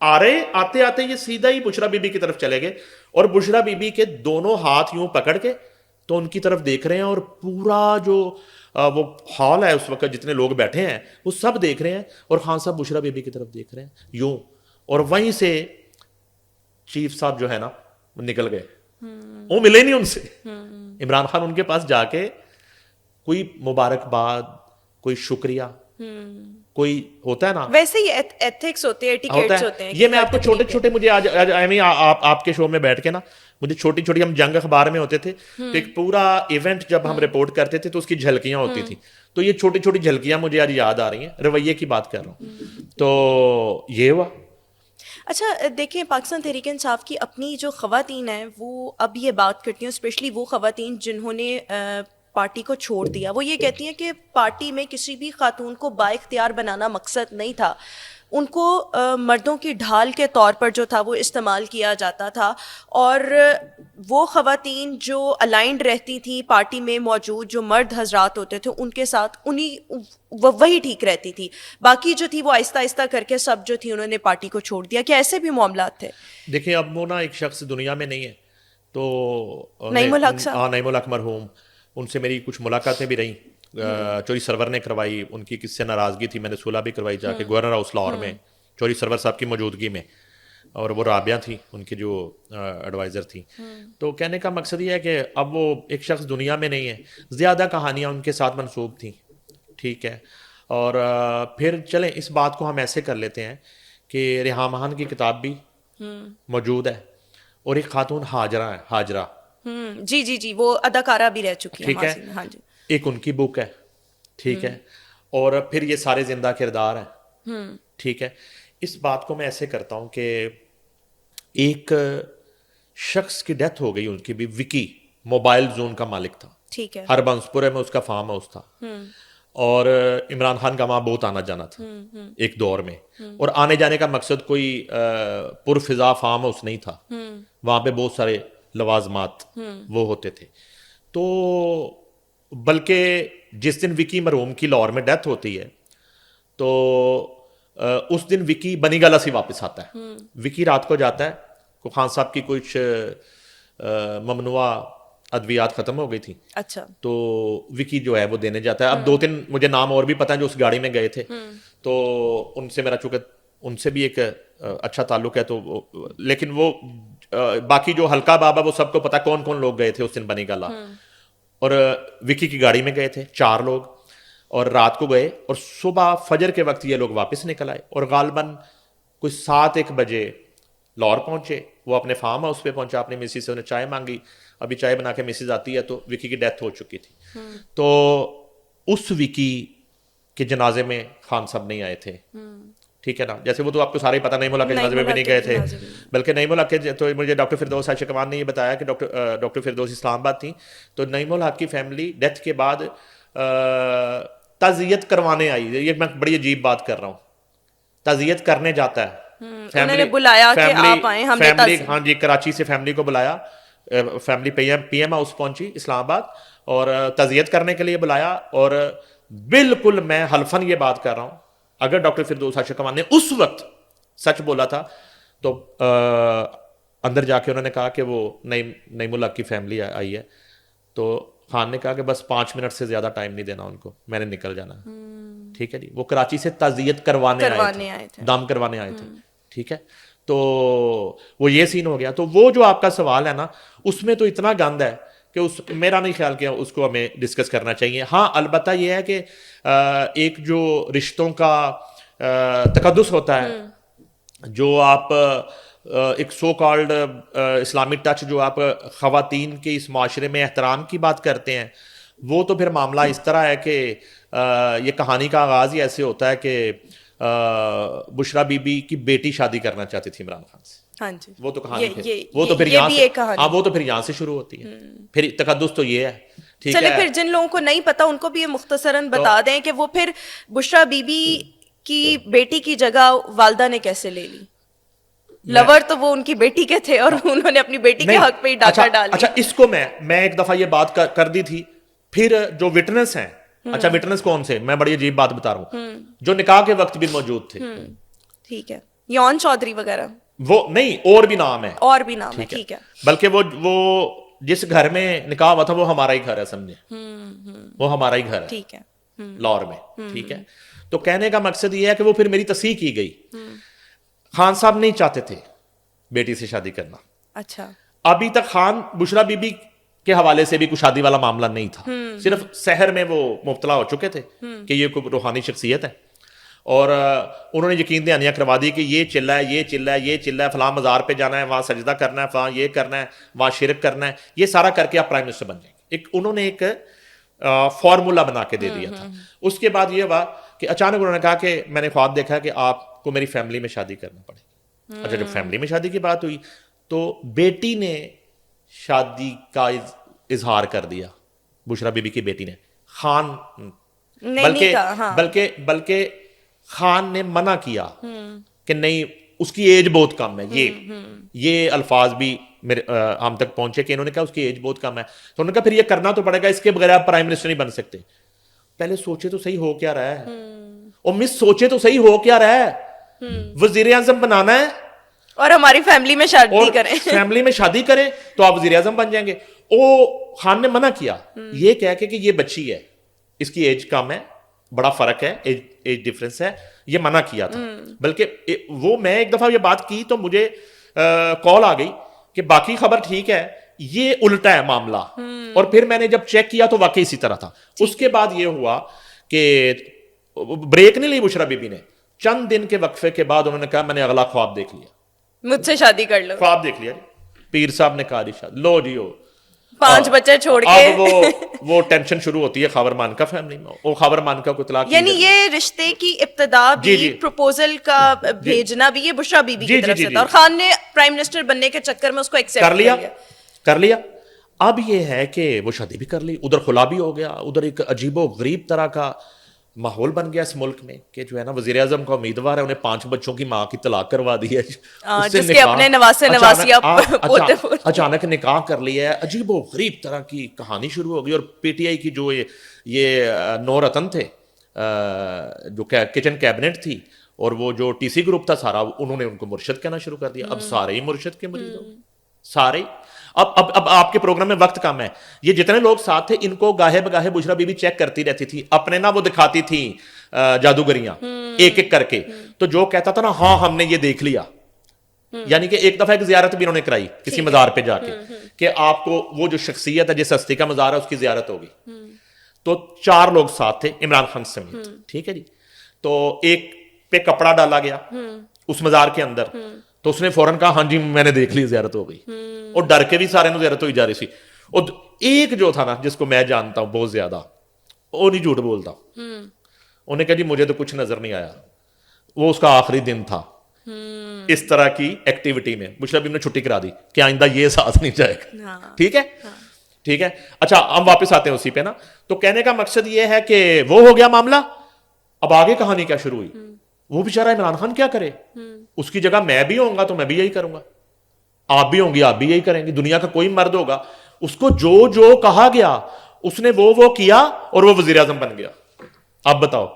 آتے آتے یہ سیدھا ہی بشریٰ بی بی کی طرف چلے گئے, اور بشریٰ بی بی کے دونوں ہاتھ یوں پکڑ کے تو ان کی طرف دیکھ رہے ہیں, اور پورا جو وہ ہال ہے اس وقت جتنے لوگ بیٹھے ہیں وہ سب دیکھ رہے ہیں, اور خان صاحب بشریٰ بی بی کی طرف دیکھ رہے ہیں یوں. اور وہیں سے چیف صاحب جو ہے نا وہ نکل گئے, وہ ملے نہیں ان سے. عمران خان ان کے پاس جا کے کوئی مبارکباد, کوئی شکریہ, کوئی ہوتا ہے نا ویسے ہی ایتھکس ہوتے ہیں, ایٹیکیٹس ہوتے ہیں. یہ میں آپ کو چھوٹے چھوٹے, مجھے آج آپ کے شو میں بیٹھ کے نا مجھے چھوٹی چھوٹی, ہم جنگ اخبار میں ہوتے تھے تو ایک پورا ایونٹ جب ہم رپورٹ کرتے تھے تو اس کی جھلکیاں ہوتی تھیں, تو یہ چھوٹی چھوٹی جھلکیاں مجھے آج یاد آ رہی ہیں, رویے کی بات کر رہا ہوں. تو یہ ہوا. اچھا دیکھیں, پاکستان تحریک انصاف کی اپنی جو خواتین ہیں وہ اب یہ بات کرتی ہیں, اسپیشلی وہ خواتین جنہوں نے پارٹی کو چھوڑ دیا, وہ یہ کہتی ہیں کہ پارٹی میں کسی بھی خاتون کو با اختیار بنانا مقصد نہیں تھا. ان کو مردوں کی ڈھال کے طور پر جو تھا وہ استعمال کیا جاتا تھا، اور وہ خواتین جو الائنڈ رہتی تھیں پارٹی میں موجود جو مرد حضرات ہوتے تھے ان کے ساتھ وہی ٹھیک رہتی تھی، باقی جو تھی وہ آہستہ آہستہ کر کے سب جو تھی انہوں نے پارٹی کو چھوڑ دیا. کیا ایسے بھی معاملات تھے؟ دیکھیں اب وہ نا ایک شخص دنیا میں نہیں ہے، تو نعیم الحق صاحب، نعیم الحق مرحوم، ان سے میری کچھ ملاقاتیں بھی رہیں. چوری سرور نے کروائی، ان کی کس سے ناراضگی تھی، میں نے صلح بھی کروائی جا کے گورنر ہاؤس لاہور میں چوری سرور صاحب کی موجودگی میں، اور وہ رابعہ تھیں ان کی جو ایڈوائزر تھیں. تو کہنے کا مقصد یہ ہے کہ اب وہ ایک شخص دنیا میں نہیں ہے، زیادہ کہانیاں ان کے ساتھ منسوب تھیں. ٹھیک ہے، اور پھر چلیں اس بات کو ہم ایسے کر لیتے ہیں کہ ریحام خان کی کتاب بھی موجود ہے، اور ایک خاتون ہاجرہ جی جی جی، وہ اداکارہ بھی رہ چکی ہیں. ٹھیک ہے، ہاں جی، ایک ان کی بک ہے. ٹھیک ہے، اور پھر یہ سارے زندہ کردار ہیں. ٹھیک ہے، اس بات کو میں ایسے کرتا ہوں کہ ایک شخص کی ڈیتھ ہو گئی، ان کی بھی وکی موبائل زون کا مالک تھا. ٹھیک ہے، ہر بنسپورے میں اس کا فارم ہاؤس تھا، اور عمران خان کا وہاں بہت آنا جانا تھا ایک دور میں، اور آنے جانے کا مقصد کوئی پرفضا فارم ہاؤس نہیں تھا، وہاں پہ بہت سارے لوازمات وہ ہوتے تھے. تو بلکہ جس دن وکی مرحوم کی لاہور میں ڈیتھ ہوتی ہے تو اس دن وکی بنی گالہ سے واپس آتا ہے. وکی رات کو جاتا ہے، کو خان صاحب کی کچھ ممنوع ادویات ختم ہو گئی تھی. اچھا، تو وکی جو ہے وہ دینے جاتا ہے. اب دو تین مجھے نام اور بھی پتہ ہے جو اس گاڑی میں گئے تھے، تو ان سے میرا چونکہ ان سے بھی ایک اچھا تعلق ہے، تو لیکن وہ باقی جو حلقہ بابا وہ سب کو پتا کون کون لوگ گئے تھے اس دن بنی گالہ. اور وکی کی گاڑی میں گئے تھے 4 لوگ، اور رات کو گئے، اور صبح فجر کے وقت یہ لوگ واپس نکل آئے، اور غالباً کوئی 7-1 بجے لاہور پہنچے. وہ اپنے فارم ہاؤس پہ پہنچا، اپنی مسز سے انہیں چائے مانگی، ابھی چائے بنا کے مسز آتی ہے تو وکی کی ڈیتھ ہو چکی تھی. تو اس وکی کے جنازے میں خان صاحب نہیں آئے تھے. ٹھیک ہے نا، جیسے وہ تو آپ کو سارے پتہ، نعیم الحق کے جنازے میں بھی نہیں گئے تھے، بلکہ نعیم الحق کے تو مجھے ڈاکٹر فردوس عاشقوان نے یہ بتایا کہ ڈاکٹر فردوس اسلام آباد تھیں، تو نعیم الحق کی فیملی ڈیتھ کے بعد تعزیت کروانے آئی. یہ میں بڑی عجیب بات کر رہا ہوں، تعزیت کرنے جاتا ہے، انہوں نے بلایا کہ آپ آئیں، ہم نے فیملی، ہاں جی، کراچی سے فیملی کو بلایا، فیملی پی ایم ہاؤس پہنچی اسلام آباد، اور تعزیت کرنے کے لیے بلایا. اور بالکل میں حلفاً یہ بات کر رہا ہوں، اگر ڈاکٹر فردوس عاشقوان نے اس وقت سچ بولا تھا تو اندر جا کے انہوں نے کہا کہ وہ نعیم الحق کی فیملی آئی ہے. تو خان نے کہا کہ بس 5 منٹ سے زیادہ ٹائم نہیں دینا ان کو، میں نے نکل جانا. ٹھیک ہے جی، وہ کراچی سے تعزیت کروانے آئے تھے، دم کروانے آئے تھے. ٹھیک ہے، تو وہ یہ سین ہو گیا. تو وہ جو آپ کا سوال ہے نا، اس میں تو اتنا گند ہے کہ میرا نہیں خیال کیا اس کو ہمیں ڈسکس کرنا چاہیے. ہاں البتہ یہ ہے کہ ایک جو رشتوں کا تقدس ہوتا ہے، جو آپ ایک سو کالڈ اسلامک ٹچ جو آپ خواتین کے اس معاشرے میں احترام کی بات کرتے ہیں، وہ تو پھر معاملہ اس طرح ہے کہ یہ کہانی کا آغاز ہی ایسے ہوتا ہے کہ بشرا بی بی کی بیٹی شادی کرنا چاہتی تھی عمران خان سے. ہاں جی، وہ تو کہانی وہ تو پھر یہاں سے، ہاں وہ تو پھر یہاں سے شروع ہوتی ہے. پھر تقدس تو یہ ہے. ٹھیک ہے، چلے پھر جن لوگوں کو نہیں پتا ان کو بھی یہ مختصراً بتا دیں کہ وہ پھر بشرا بی بی کی بیٹی کی جگہ والدہ نے کیسے لے لی. لور تو وہ ان کی بیٹی کے تھے اور انہوں نے اپنی بیٹی کے حق پہ ہی ڈاکہ ڈال دیا. اچھا اس کو میں ایک دفعہ یہ بات کر دی تھی. پھر جو وٹنس ہیں، اچھا وٹنس کون سے، میں بڑی عجیب بات بتا رہا ہوں، جو نکاح کے وقت بھی موجود تھے. ٹھیک ہے، یون چودھری وغیرہ، وہ نہیں، اور بھی نام ہے، اور بھی نام ہے. ٹھیک ہے، بلکہ وہ جس گھر میں نکاح ہوا تھا وہ ہمارا ہی گھر ہے، سمجھے، وہ ہمارا ہی گھر ہے. ٹھیک ہے، لاہور میں. ٹھیک ہے، تو کہنے کا مقصد یہ ہے کہ وہ پھر میری تصحیح کی گئی. خان صاحب نہیں چاہتے تھے بیٹی سے شادی کرنا. اچھا، ابھی تک خان بشرا بی بی کے حوالے سے بھی کوئی شادی والا معاملہ نہیں تھا، صرف سحر میں وہ مبتلا ہو چکے تھے کہ یہ کوئی روحانی شخصیت ہے، اور انہوں نے یقین دہانیاں کروا دی کہ یہ چلا ہے، یہ چلا ہے، یہ چلا ہے، فلاں مزار پہ جانا ہے، وہاں سجدہ کرنا ہے، فلاں یہ کرنا ہے، وہاں شرک کرنا ہے، یہ سارا کر کے آپ پرائم منسٹر بن جائیں گے. انہوں نے ایک فارمولا بنا کے دے دیا تھا. اس کے بعد یہ ہوا کہ اچانک انہوں نے کہا کہ میں نے خواب دیکھا کہ آپ کو میری فیملی میں شادی کرنا پڑے. اچھا جب فیملی میں شادی کی بات ہوئی تو بیٹی نے شادی کا اظہار کر دیا، بشرا بی بی کی بیٹی نے. خان بلکہ خان نے منع کیا کہ نہیں اس کی ایج بہت کم ہے. یہ الفاظ بھی میرے ہم تک پہنچے کہ انہوں نے کہا اس کی ایج بہت کم ہے. تو انہوں نے کہا پھر یہ کرنا تو پڑے گا, اس کے بغیر آپ پرائم منسٹر نہیں بن سکتے. پہلے سوچے تو صحیح ہو کیا رہا ہے, اور مس سوچے تو صحیح ہو کیا رہا ہے. وزیر اعظم بنانا ہے اور ہماری فیملی میں شادی کریں, فیملی میں شادی کریں تو آپ وزیر اعظم بن جائیں گے. او خان نے منع کیا یہ کہہ کے کہ یہ بچی ہے, اس کی ایج کم ہے, بڑا فرق ہے, ایج ڈفرنس ہے, یہ منع کیا تھا. بلکہ وہ میں ایک دفعہ یہ بات کی تو مجھے کال آ گئی کہ باقی خبر ٹھیک ہے, یہ الٹا ہے معاملہ. اور پھر میں نے جب چیک کیا تو واقعی اسی طرح تھا. اس کے بعد یہ ہوا کہ بریک نہیں لی بشرا بی بی نے, چند دن کے وقفے کے بعد انہوں نے کہا میں نے اگلا خواب دیکھ لیا, مجھ سے شادی کر لو. خواب دیکھ لیا, پیر صاحب نے کہا جی شادی لو جی. 5 بچے چھوڑ کے اب وہ ٹینشن شروع ہوتی ہے خاور مانکا فیملی میں, وہ خاور مانکا کو طلاق, یعنی یہ رشتے کی ابتدا بھی پروپوزل کا بھیجنا بھی یہ بشرا بی بی کی طرف سے تھا, اور خان نے پرائم منسٹر بننے کے چکر میں اس کو ایکسپٹ کر لیا. اب یہ ہے کہ وہ شادی بھی کر لی, ادھر خلا بھی ہو گیا, ادھر ایک عجیب و غریب طرح کا ماحول بن گیا اس ملک میں کہ جو ہے نا وزیر اعظم کا امیدوار ہے, انہیں 5 بچوں کی ماں کی طلاق کروا دی ہے, جس کے اپنے نواسے اچانک نکاح کر لیا ہے. عجیب و غریب طرح کی کہانی شروع ہو گئی. اور پی ٹی آئی کی جو یہ 9 رتن تھے, جو کچن کیبنٹ تھی, اور وہ جو ٹی سی گروپ تھا سارا, انہوں نے ان کو مرشد کہنا شروع کر دیا. اب سارے ہی مرشد کے مرید ہو, سارے. اب آپ کے پروگرام میں وقت کم ہے, یہ جتنے لوگ ساتھ تھے ان کو گاہے بگاہے بشرا بی بی چیک کرتی رہتی تھی, اپنے نا وہ دکھاتی تھی جادوگریاں ایک ایک کر کے. تو جو کہتا تھا نا ہاں ہم نے یہ دیکھ لیا, یعنی کہ ایک دفعہ ایک زیارت بھی انہوں نے کرائی کسی مزار پہ جا کے کہ آپ کو وہ جو شخصیت ہے جس ہستی کا مزار ہے اس کی زیارت ہوگی. تو 4 لوگ ساتھ تھے عمران خان سمیت, ٹھیک ہے جی. تو ایک پہ کپڑا ڈالا گیا اس مزار کے اندر, تو اس نے فوراً کہا ہاں جی میں نے دیکھ لی, زیارت ہو گئی. اور ڈر کے بھی سارے نے زیارت ہوئی جا رہی تھی. اور ایک جو تھا نا جس کو میں جانتا ہوں بہت زیادہ, وہ نہیں جھوٹ بولتا, انہوں نے کہا جی مجھے تو کچھ نظر نہیں آیا, وہ اس کا آخری دن تھا اس طرح کی ایکٹیویٹی میں. بشرا بیگم نے چھٹی کرا دی کہ آئندہ یہ ساتھ نہیں جائے گا. ٹھیک ہے, ٹھیک ہے. اچھا ہم واپس آتے ہیں اسی پہ نا. تو کہنے کا مقصد یہ ہے کہ وہ ہو گیا معاملہ. اب آگے کہانی کیا شروع ہوئی, وہ بیچارہ عمران خان کیا کرے, اس کی جگہ میں بھی ہوں گا تو میں بھی یہی کروں گا, آپ بھی ہوں گی آپ بھی یہی کریں گے. دنیا کا کوئی مرد ہوگا اس کو جو کہا گیا اس نے وہ کیا اور وہ وزیر اعظم بن گیا. آپ بتاؤ.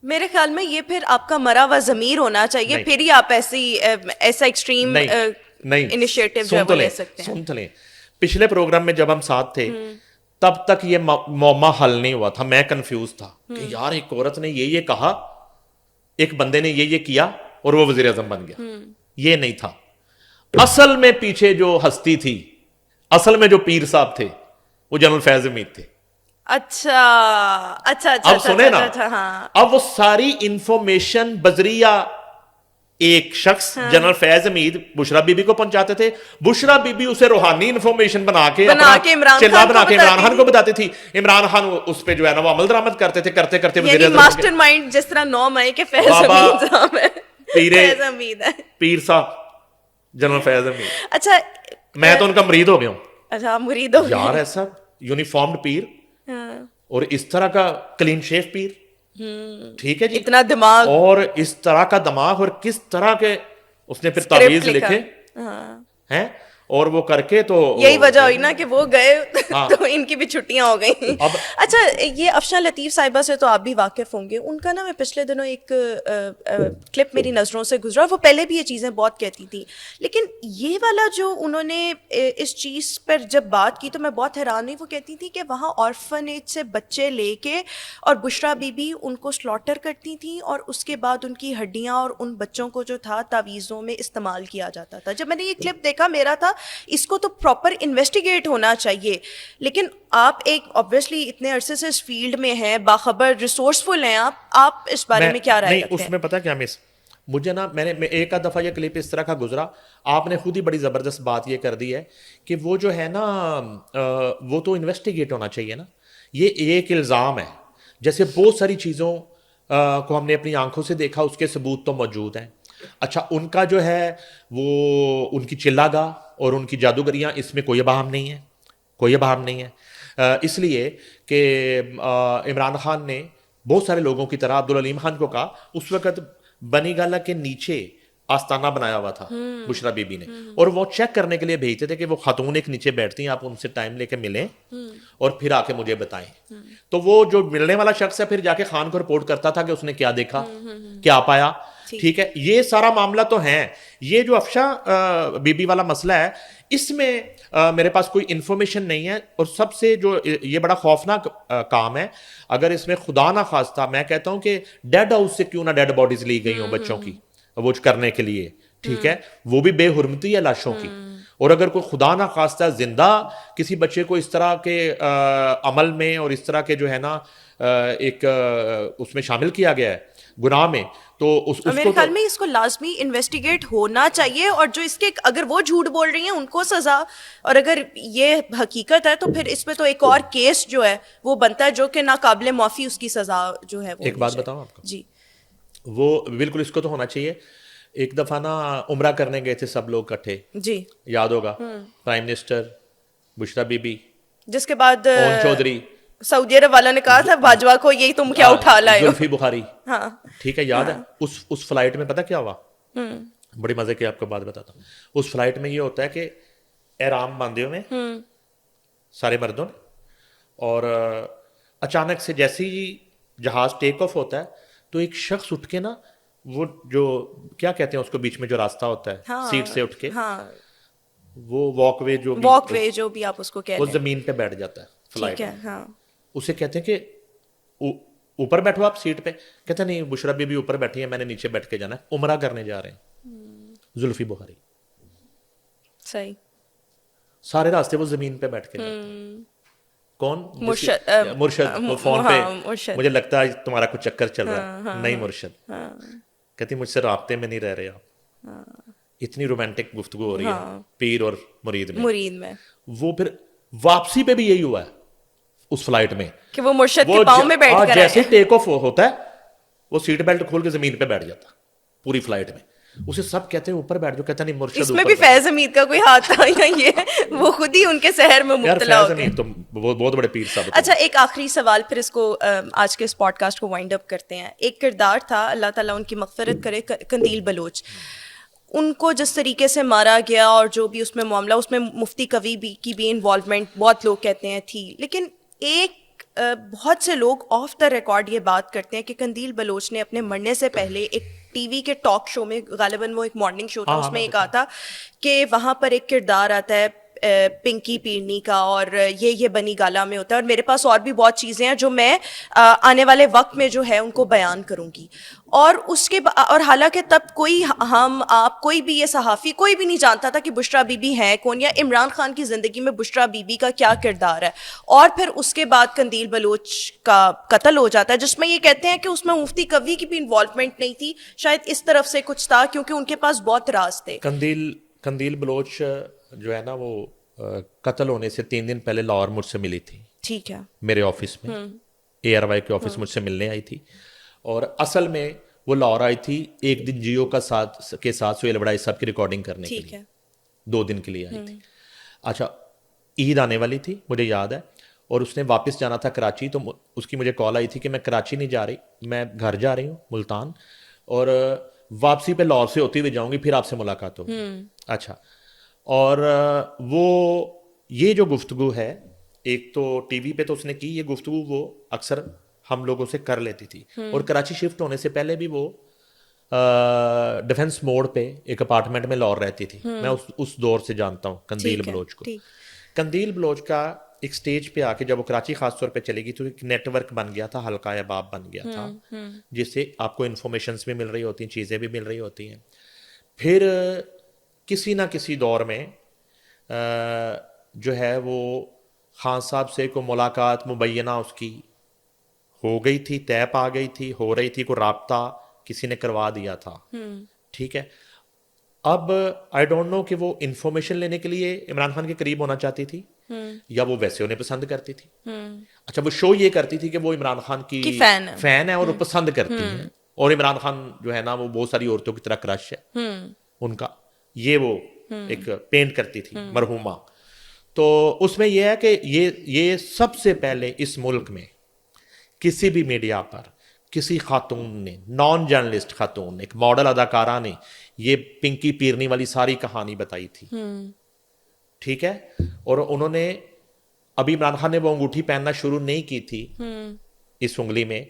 میرے خیال میں یہ پھر آپ کا مرا ہوا ضمیر ہونا چاہیے, پھر ہی آپ ایسا ایکسٹریم انیشیٹو جو ہے وہ لے سکتے ہیں. سن تو لیں, پچھلے پروگرام میں جب ہم ساتھ تھے تب تک یہ معمہ حل نہیں ہوا تھا. میں کنفیوز تھا کہ یار ایک عورت نے یہ کہا, ایک بندے نے یہ کیا اور وہ وزیر اعظم بن گیا. یہ نہیں تھا. اصل میں پیچھے جو ہستی تھی, اصل میں جو پیر صاحب تھے وہ جنرل فیض حمید تھے. اچھا اب سنیں نا, اب وہ ساری انفارمیشن بذریعہ ایک شخص general Faiz Hamid Bushra be be کو پہنچاتے تھے. بشرا بی بی اسے روحانی انفارمیشن بنا کے عمران خان کو بتاتی تھی. عمران خان اس پہ جو ہے نا وہ عمل درآمد کرتے تھے, کرتے کرتے ماسٹر مائنڈ جس طرح 9 مئی کے فیض حمید ہے, پیر صاحب جنرل فیض حمید. اچھا میں تو ان کا مرید ہو گیا ہوں. اچھا مرید ہو یار, ایسا یونیفارمڈ پیر اور اس طرح کا کلین شیف پیر, ٹھیک ہے جی, اتنا دماغ اور اس طرح کا دماغ, اور کس طرح کے اس نے پھر تعویذ لکھے ہیں اور وہ کر کے. تو یہی وجہ ہوئی نا کہ وہ گئے تو ان کی بھی چھٹیاں ہو گئی. اچھا یہ افشاں لطیف صاحبہ سے تو آپ بھی واقف ہوں گے, ان کا نا میں پچھلے دنوں ایک کلپ میری نظروں سے گزرا, وہ پہلے بھی یہ چیزیں بہت کہتی تھی, لیکن یہ والا جو انہوں نے اس چیز پر جب بات کی تو میں بہت حیران ہوئی. وہ کہتی تھی کہ وہاں آرفنیج سے بچے لے کے اور بشرا بی بی ان کو سلاٹر کرتی تھیں, اور اس کے بعد ان کی ہڈیاں اور ان بچوں کو جو تھا تعویذوں میں استعمال کیا جاتا تھا. جب میں نے یہ کلپ دیکھا میرا تھا اس کو تو پراپر انویسٹیگیٹ ہونا چاہیے, لیکن آپ ایک obviously اتنے عرصے سے اس فیلڈ میں ہیں, باخبر, ریسورسفل ہیں, آپ اس بارے میں کیا رائے رکھتے ہیں؟ اس میں پتہ کیا مس, مجھے نا میں نے ایک آدھ دفعہ یہ کلپ اس طرح کا گزرا, آپ نے خود ہی بڑی زبردست بات یہ کر دی ہے کہ وہ جو ہے نا وہ تو انویسٹیگیٹ ہونا چاہیے نا. یہ ایک الزام ہے, جیسے بہت ساری چیزوں کو ہم نے اپنی آنکھوں سے دیکھا, اس کے ثبوت تو موجود ہیں. اچھا ان کا جو ہے وہ ان کی چلا گاہ اور ان کی جادوگریاں, اس میں کوئی ابہام نہیں ہے, کوئی ابہام نہیں ہے. اس لیے کہ عمران خان نے بہت سارے لوگوں کی طرح عبدالعلیم خان کو کہا. اس وقت بنی گالا کے نیچے آستانہ بنایا ہوا تھا بشرا بی بی نے, اور وہ چیک کرنے کے لیے بھیجتے تھے کہ وہ خاتون ایک نیچے بیٹھتی ہیں, آپ ان سے ٹائم لے کے ملیں اور پھر آ کے مجھے بتائیں. تو وہ جو ملنے والا شخص ہے پھر جا کے خان کو رپورٹ کرتا تھا کہ اس نے کیا دیکھا, کیا پایا. ٹھیک ہے, یہ سارا معاملہ تو ہے. یہ جو افشا بی بی والا مسئلہ ہے, اس میں میرے پاس کوئی انفارمیشن نہیں ہے, اور سب سے جو یہ بڑا خوفناک کام ہے, اگر اس میں خدا نہ خواستہ, میں کہتا ہوں کہ ڈیڈ ہاؤس سے کیوں نہ ڈیڈ باڈیز لی گئی ہوں بچوں کی وہ کرنے کے لیے, ٹھیک ہے, وہ بھی بے حرمتی ہے لاشوں کی. اور اگر کوئی خدا نہ خواستہ زندہ کسی بچے کو اس طرح کے عمل میں اور اس طرح کے جو ہے نا ایک اس میں شامل کیا گیا ہے گناہ میں, تو اس میرے خیال میں اس کو لازمی انویسٹیگیٹ ہونا چاہیے, اور جو اس کے اگر وہ جھوٹ بول رہی ہیں ان کو سزا, اور اگر یہ حقیقت ہے تو پھر اس پہ تو ایک اور کیس جو ہے وہ بنتا ہے جو کہ ناقابل معافی اس کی سزا جو ہے. ایک بات بتاؤں آپ کو, جی وہ بالکل اس کو تو ہونا چاہیے. ایک دفعہ نا عمرہ کرنے گئے تھے سب لوگ اکٹھے, جی یاد ہوگا, prime minister, Bushra be be, جس کے بعد اون چودھری, سعودی عرب والا نے کہا تھا باجوہ کو یہی تم کیا اٹھا لائے ہو, زلفی بخاری, ٹھیک ہے, یاد ہے. اس فلائٹ میں پتہ کیا ہوا, بڑی مزے کی آپ کو بات بتاتا ہوں. اس فلائٹ میں یہ ہوتا ہے کہ احرام باندھے ہوئے سارے مردوں نے, اور اچانک سے جیسے ہی جہاز ٹیک آف ہوتا ہے تو ایک شخص اٹھ کے نا, وہ جو کیا کہتے ہیں اس کو بیچ میں جو راستہ ہوتا ہے سیٹ سے اٹھ کے, وہ واک وے جو بھی آپ اس کو کہہ وہ لیں, زمین پہ بیٹھ جاتا ہے فلائٹ میں. ہاں, اسے کہتے ہیں کہ اوپر بیٹھو آپ سیٹ پہ, کہتے نہیں بشرا بی بی اوپر بیٹھی ہے, میں نے نیچے بیٹھ کے جانا ہے, عمرہ کرنے جا رہے ہیں. زلفی بخاری صحیح, سارے راستے وہ زمین پہ بیٹھ کے کون مرشد, وہ فون پہ, مجھے لگتا ہے تمہارا کچھ چکر چل رہا ہے. نہیں مرشد, کہتی مجھ سے رابطے میں نہیں رہ رہے آپ. اتنی رومانٹک گفتگو ہو رہی ہے پیر اور مرید میں. وہ پھر واپسی پہ بھی یہی ہوا ہے اس فلائٹ میں, کہ وہ مرشد کے پاؤں میں بیٹھ کر جیسے ٹیک آف ہوتا ہے وہ سیٹ بیلٹ کھول کے زمین پہ بیٹھ جاتا پوری فلائٹ میں. اسے سب کہتے ہیں اوپر بیٹھ جو, کہتا نہیں مرشد. اس میں بھی فیض حمید کا کوئی ہاتھ تھا یا یہ وہ خود ہی ان کے سحر میں مبتلا ہو گئے؟ تو بہت بڑے پیر صاحب. اچھا, ایک آخری سوال, پھر اس کو آج کے اس پوڈ کاسٹ کو وائنڈ اپ کرتے ہیں. ایک کردار تھا, اللہ تعالیٰ ان کی مغفرت کرے, قندیل بلوچ. ان کو جس طریقے سے مارا گیا اور جو بھی اس میں معاملہ, اس میں مفتی قوی بھی کی بھی انوالومنٹ بہت لوگ کہتے ہیں تھی, لیکن ایک بہت سے لوگ آف دا ریکارڈ یہ بات کرتے ہیں کہ قندیل بلوچ نے اپنے مرنے سے پہلے ایک ٹی وی کے ٹاک شو میں, غالباً وہ ایک مارننگ شو تھا, اس میں یہ کہا تھا کہ وہاں پر ایک کردار آتا ہے پنکی پیرنی کا, اور یہ بنی گالا میں ہوتا ہے, اور میرے پاس اور بھی بہت چیزیں ہیں جو میں آنے والے وقت میں جو ہے ان کو بیان کروں گی. اور اس کے اور حالانکہ تب کوئی ہم آپ کوئی بھی یہ صحافی کوئی بھی نہیں جانتا تھا کہ بشرا بی بی ہیں کون, یا عمران خان کی زندگی میں بشرا بی بی کا کیا کردار ہے. اور پھر اس کے بعد قندیل بلوچ کا قتل ہو جاتا ہے, جس میں یہ کہتے ہیں کہ اس میں مفتی قوی کی بھی انوالومنٹ نہیں تھی, شاید اس طرف سے کچھ تھا کیونکہ ان کے پاس بہت راز تھے. قندیل بلوچ جو ہے نا وہ قتل ہونے سے 3 دن پہلے لاہور مجھ سے ملی تھی, ٹھیک ہے, میرے آفس میں, اے آر وائی کے آفس مجھ سے ملنے آئی تھی. اور اصل میں وہ لاہور آئی تھی ایک دن جیو کے ساتھ سہیل بڑائی صاحب کی ریکارڈنگ کرنے کے لیے, 2 دن کے لیے آئی تھی. اچھا, عید آنے والی تھی مجھے یاد ہے, اور اس نے واپس جانا تھا کراچی, تو اس کی مجھے کال آئی تھی کہ میں کراچی نہیں جا رہی, میں گھر جا رہی ہوں ملتان, اور واپسی پہ لاہور سے ہوتی ہوئی جاؤں گی, پھر آپ سے ملاقات ہوگی. اچھا, اور وہ یہ جو گفتگو ہے, ایک تو ٹی وی پہ تو اس نے کی یہ گفتگو, وہ اکثر ہم لوگوں سے کر لیتی تھی, اور کراچی شفٹ ہونے سے پہلے بھی وہ ڈیفنس موڑ پہ ایک اپارٹمنٹ میں لاہور رہتی تھی. میں اس دور سے جانتا ہوں قندیل بلوچ کو. قندیل بلوچ کا ایک سٹیج پہ آ کے جب وہ کراچی خاص طور پہ چلے گی تو ایک نیٹ ورک بن گیا تھا, حلقہ احباب بن گیا تھا, جس سے آپ کو انفارمیشنز بھی مل رہی ہوتی ہیں, چیزیں بھی مل رہی ہوتی ہیں. پھر کسی نہ کسی دور میں جو ہے وہ خان صاحب سے کوئی ملاقات مبینہ اس کی ہو گئی تھی, طے پا گئی تھی, ہو رہی تھی, کوئی رابطہ کسی نے کروا دیا تھا, ٹھیک ہے. اب آئی ڈونٹ نو کہ وہ انفارمیشن لینے کے لیے عمران خان کے قریب ہونا چاہتی تھی یا وہ ویسے انہیں پسند کرتی تھی. اچھا, وہ شو یہ کرتی تھی کہ وہ عمران خان کی فین ہے اور وہ پسند کرتی ہیں, اور عمران خان جو ہے نا وہ بہت ساری عورتوں کی طرح کرش ہے ان کا, یہ وہ ایک پینٹ کرتی تھی مرحومہ. تو اس میں یہ ہے کہ یہ سب سے پہلے اس ملک میں کسی بھی میڈیا پر کسی خاتون نے, نان جرنلسٹ خاتون, ایک ماڈل اداکارہ نے یہ پنکی پیرنی والی ساری کہانی بتائی تھی, ٹھیک ہے, اور انہوں نے ابھی عمران خان نے وہ انگوٹھی پہننا شروع نہیں کی تھی اس انگلی میں,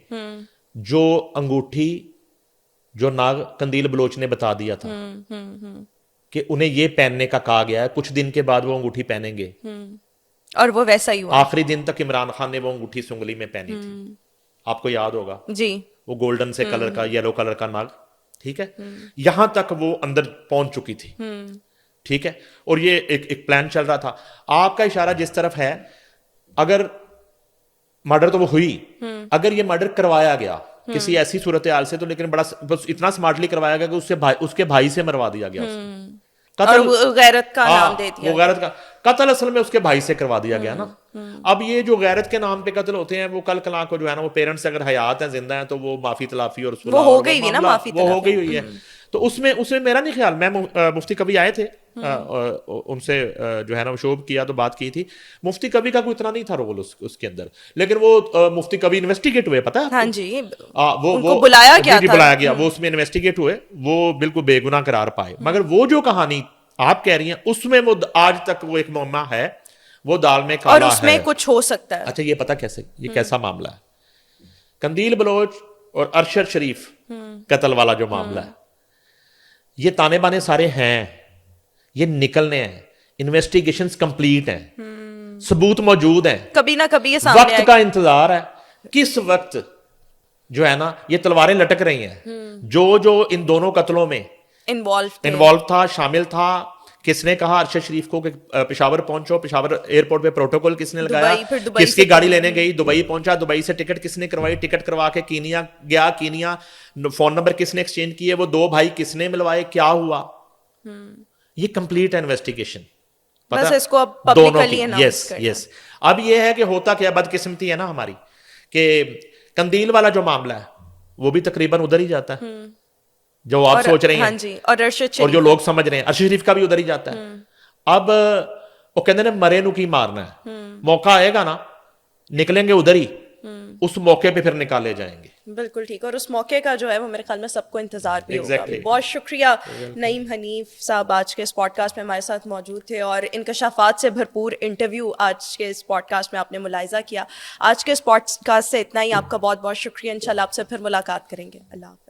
جو انگوٹھی جو ناگ قندیل بلوچ نے بتا دیا تھا کہ انہیں یہ پہننے کا کہا گیا ہے, کچھ دن کے بعد وہ انگوٹھی پہنیں گے, اور وہ ویسا ہی ہوا. آخری دن تک عمران خان نے وہ انگوٹھی اس انگلی میں پہنی تھی, آپ کو یاد ہوگا جی, وہ گولڈن سے کلر کا, یلو کلر کا ناگ, ٹھیک ہے, یہاں تک وہ اندر پہنچ چکی تھی, ٹھیک ہے, اور یہ ایک پلان چل رہا تھا. آپ کا اشارہ جس طرف ہے, اگر مرڈر تو وہ ہوئی, اگر یہ مرڈر کروایا گیا کسی ایسی صورتحال سے, تو لیکن بڑا بس اتنا سمارٹلی کروایا گیا کہ اس کے بھائی سے مروا دیا گیا, اور غیرت کا نام دے دیا, وہ غیرت کا قتل اصل میں اس کے بھائی سے کروا دیا گیا نا. اب یہ جو غیرت کے نام پہ قتل ہوتے ہیں, وہ کل کلاں کو جو ہے نا, وہ پیرنٹس اگر حیات ہیں, زندہ ہیں, تو وہ معافی تلافی اور وہ ہو گئی ہوئی نا, معافی وہ ہو گئی ہوئی ہے. تو اس میں میرا نہیں خیال, میں مفتی کبھی آئے تھے, ان سے جو ہے نا شوب کیا تو بات کی تھی, مفتی کبھی کا کوئی اتنا نہیں تھا رول اس کے اندر, لیکن وہ مفتی کبھی انویسٹیگیٹ ہوئے, پتا ہے, ہاں جی, وہ بلایا گیا, وہ اس میں انویسٹیگیٹ ہوئے, وہ بالکل بے گناہ قرار پائے. مگر وہ جو کہانی آپ کہہ رہی ہیں, اس میں وہ آج تک وہ ایک معمہ ہے, وہ دال میں کالا ہے, اور اس میں کچھ ہو سکتا ہے. اچھا یہ پتا کیسے, یہ کیسا معاملہ ہے, قندیل بلوچ اور ارشد شریف قتل والا جو معاملہ ہے, یہ تانے بانے سارے ہیں, یہ نکلنے ہیں, انویسٹیگیشنز کمپلیٹ ہیں, ثبوت موجود ہیں, کبھی نہ کبھی یہ سامنے وقت کا انتظار ہے, کس وقت جو ہے نا یہ تلواریں لٹک رہی ہیں. جو ان دونوں قتلوں میں انوالو تھا, شامل تھا, کس نے کہا ارشد شریف کو کہ پشاور پہنچو, پشاور ایئرپورٹ پہ پروٹوکول کس نے لگایا, کس کی گاڑی لینے گئی, دبئی پہنچا, دبئی سے ٹکٹ کس نے کروائی, ٹکٹ کروا کے کینیا گیا, کینیا فون نمبر کس نے ایکسچینج کیے, وہ 2 بھائی کس نے ملوائے, کیا ہوا, یہ کمپلیٹ ہے انویسٹیگیشن. بس اس کو اب پبلکلی اناؤنس کرنا. یس. اب یہ ہے کہ ہوتا کیا, بدقسمتی ہے نا ہماری, کہ قندیل والا جو معاملہ ہے وہ بھی تقریباً ادھر ہی جاتا ہے جو آپ سوچ رہے ہیں, اور جو لوگ سمجھ رہے ہیں. ارشد شریف کا بھی ادھر ہی جاتا ہے. اب وہ کہتے ہیں مرے نو کی مارنا ہے, موقع آئے گا نا, نکلیں گے ادھر ہی, اس موقع پہ پھر نکالے جائیں گے. بالکل ٹھیک, اور اس موقع کا جو ہے وہ میرے خیال میں سب کو انتظار بھی ہوگا. بہت شکریہ نعیم حنیف صاحب, آج کے اس پوڈ کاسٹ میں ہمارے ساتھ موجود تھے, اور انکشافات سے بھرپور انٹرویو آج کے اس پوڈ کاسٹ میں آپ نے ملاحظہ کیا. آج کے اس پوڈ کاسٹ سے اتنا ہی, آپ کا بہت بہت شکریہ. انشاءاللہ آپ سے پھر ملاقات کریں گے. اللہ حافظ.